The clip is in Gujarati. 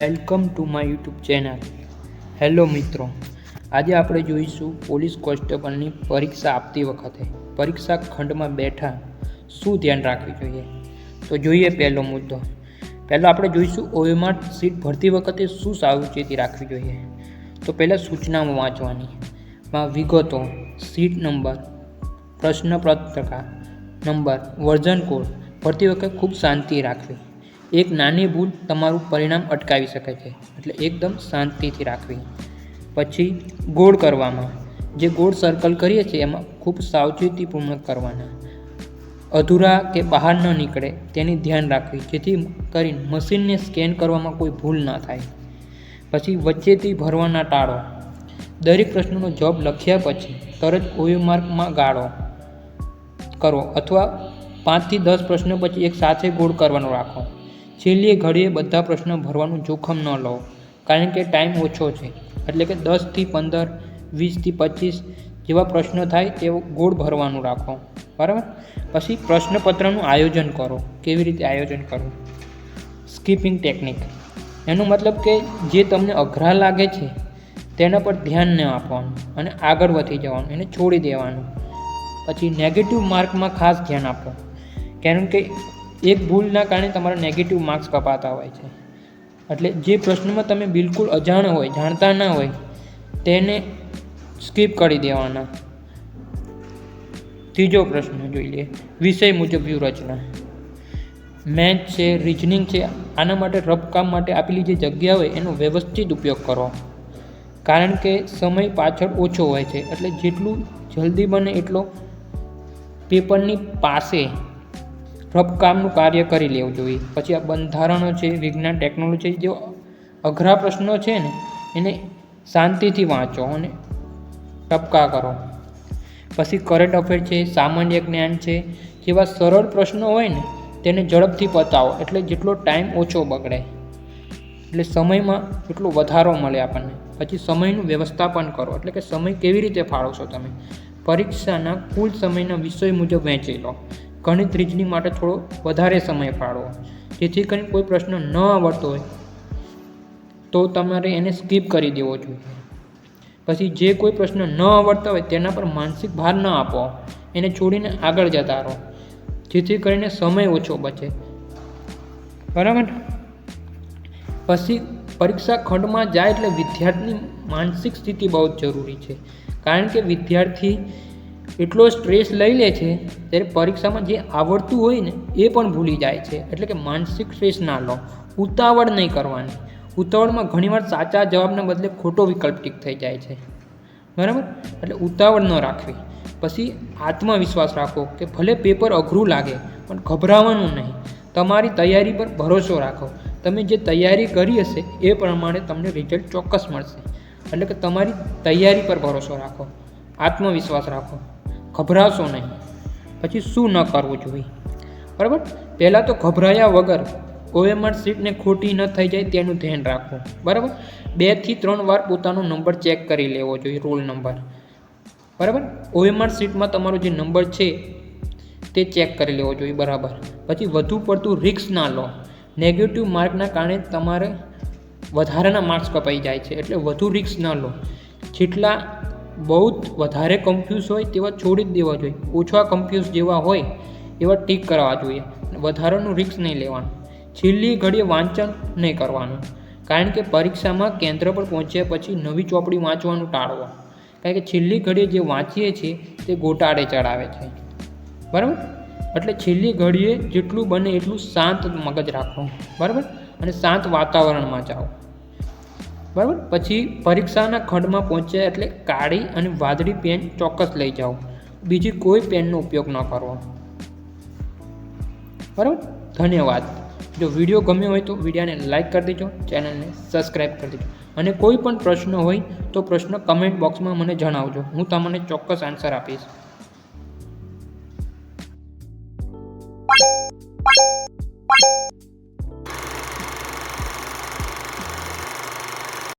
Welcome to my YouTube channel. Hello મિત્રો, આજે આપણે જોઈશું પોલીસ કોન્સ્ટેબલની પરીક્ષા આપતી વખતે પરીક્ષા ખંડમાં બેઠા શું ધ્યાન રાખવું જોઈએ. તો જોઈએ પહેલો મુદ્દો. પહેલાં આપણે જોઈશું OMR સીટ ભરતી વખતે શું સાવચેતી રાખવી જોઈએ. તો પહેલાં સૂચનાઓ વાંચવાની, વિગતો, સીટ નંબર, પ્રશ્નપત્રકા નંબર, વર્ઝન કોડ. ભરતી વખતે ખૂબ શાંતિ રાખવી. એક નાની ભૂલ તમારું પરિણામ અટકાવી શકે છે, એટલે એકદમ શાંતિથી રાખવી. પછી ગોળ કરવામાં, જે ગોળ સર્કલ કરીએ છીએ એમાં ખૂબ સાવચેતીપૂર્વક કરવાના. અધૂરા કે બહાર ન નીકળે તેની ધ્યાન રાખવી, જેથી કરીને મશીનને સ્કેન કરવામાં કોઈ ભૂલ ના થાય. પછી વચ્ચેથી ભરવાના ટાળો. દરેક પ્રશ્નનો જવાબ લખ્યા પછી તરત OMRમાં ગાળો કરો, અથવા 5 થી 10 પ્રશ્નો પછી એક સાથે ગોળ કરવાનો રાખો. છેલ્લી ઘડીએ બધા પ્રશ્નો ભરવાનું જોખમ ન લો, કારણ કે ટાઈમ ઓછો છે. એટલે કે 10 થી 15, 20 થી 25 જેવા પ્રશ્નો થાય તેવો ગોળ ભરવાનું રાખો, બરાબર. પછી પ્રશ્નપત્રનું આયોજન કરો. કેવી રીતે આયોજન કરવું? Skipping technique. એનો મતલબ કે જે તમને અઘરા લાગે છે તેના પર ધ્યાન ન આપવાનું અને આગળ વધી જવાનું, એને છોડી દેવાનું. પછી નેગેટિવ માર્કમાં ખાસ ધ્યાન આપો, કારણ કે એક ભૂલના કારણે તમારા નેગેટિવ માર્ક્સ કપાતા હોય છે. એટલે જે પ્રશ્નમાં તમે બિલકુલ અજાણ હોય, જાણતા ના હોય, તેને સ્કીપ કરી દેવાના. ત્રીજો પ્રશ્ન જોઈ લઈએ. વિષય મુજબ વ્યૂહરચના. મેથ છે, રિઝનિંગ છે, આના માટે રફકામ માટે આપેલી જે જગ્યા હોય એનો વ્યવસ્થિત ઉપયોગ કરો, કારણ કે સમય પાછળ ઓછો હોય છે. એટલે જેટલું જલ્દી બને એટલો પેપરની પાસે રફકામનું કાર્ય કરી લેવું જોઈએ. પછી આ બંધારણો છે, વિજ્ઞાન, ટેકનોલોજી જે અઘરા પ્રશ્નો છે ને એને શાંતિથી વાંચો અને ટપકા કરો. પછી કરંટ અફેર છે, સામાન્ય જ્ઞાન છે, જેવા સરળ પ્રશ્નો હોય ને તેને ઝડપથી પતાવો, એટલે જેટલો ટાઈમ ઓછો બગડે, એટલે સમયમાં એટલો વધારો મળે આપણને. પછી સમયનું વ્યવસ્થાપન કરો, એટલે કે સમય કેવી રીતે ફાળવશો તમે. પરીક્ષાના કુલ સમયના વિષય મુજબ વહેંચી લો. ગણિત, રીઝનિંગ માટે થોડો વધારે સમય ફાળવો, જેથી કરીને કોઈ પ્રશ્ન ન આવડતો હોય તો તમારે એને સ્કીપ કરી દેવો જોઈએ. પછી જે કોઈ પ્રશ્ન ન આવડતા હોય તેના પર માનસિક ભાર ન આપો, એને છોડીને આગળ જતા રહો, જેથી કરીને સમય ઓછો બચે, બરાબર. પછી પરીક્ષા ખંડમાં જાય એટલે વિદ્યાર્થીની માનસિક સ્થિતિ બહુ જ જરૂરી છે, કારણ કે વિદ્યાર્થી એટલો સ્ટ્રેસ લઈ લે છે ત્યારે પરીક્ષામાં જે આવડતું હોય ને એ પણ ભૂલી જાય છે. એટલે કે માનસિક સ્ટ્રેસ ના લો. ઉતાવળ નહીં કરવાની. ઉતાવળમાં ઘણીવાર સાચા જવાબના બદલે ખોટો વિકલ્પ ટીક થઈ જાય છે, બરાબર. એટલે ઉતાવળ ન રાખવી. પછી આત્મવિશ્વાસ રાખો કે ભલે પેપર અઘરું લાગે પણ ગભરાવાનું નહીં. તમારી તૈયારી પર ભરોસો રાખો. તમે જે તૈયારી કરી હશે એ પ્રમાણે તમને રિઝલ્ટ ચોક્કસ મળશે. એટલે કે તમારી તૈયારી પર ભરોસો રાખો, આત્મવિશ્વાસ રાખો, ગભરાશો નહીં. પછી શું ન કરવું જોઈએ, બરાબર. પહેલાં તો ગભરાયા વગર OMR સીટને ખોટી ન થઈ જાય તેનું ધ્યાન રાખવું, બરાબર. 2 થી 3 વાર પોતાનો નંબર ચેક કરી લેવો જોઈએ, રોલ નંબર, બરાબર. OMR સીટમાં તમારો જે નંબર છે તે ચેક કરી લેવો જોઈએ, બરાબર. પછી વધુ પડતું રિસ્ક ના લો. નેગેટિવ માર્કના કારણે તમારે વધારાના માર્ક્સ કપાઈ જાય છે, એટલે વધુ રિસ્ક ન લો. જેટલા બહુ જ વધારે કન્ફ્યુઝ હોય તેવા છોડી જ દેવા જોઈએ. ઓછા કન્ફ્યુઝ જેવા હોય એવા ટીક કરવા જોઈએ. વધારાનું રિસ્ક નહીં લેવાનું. છેલ્લી ઘડીએ વાંચન નહીં કરવાનું, કારણ કે પરીક્ષામાં કેન્દ્ર પર પહોંચ્યા પછી નવી ચોપડી વાંચવાનું ટાળવો, કારણ કે છેલ્લી ઘડીએ જે વાંચીએ છીએ તે ગોટાળે ચડાવે છે, બરાબર. એટલે છેલ્લી ઘડીએ જેટલું બને એટલું શાંત મગજ રાખો, બરાબર, અને શાંત વાતાવરણમાં જાઓ, બરાબર. પછી પરીક્ષાના ખંડમાં પહોંચ્યા એટલે કાળી અને વાદળી પેન ચોક્કસ લઈ જાઓ. બીજી કોઈ પેનનો ઉપયોગ ન કરવો, બરાબર. ધન્યવાદ. જો વિડીયો ગમ્યો હોય તો વિડીયોને લાઇક કરી દેજો, ચેનલને સબસ્ક્રાઈબ કરી દેજો, અને કોઈ પણ પ્રશ્ન હોય તો પ્રશ્ન કમેન્ટ બોક્સમાં મને જણાવજો. હું તમને ચોક્કસ આન્સર આપીશ.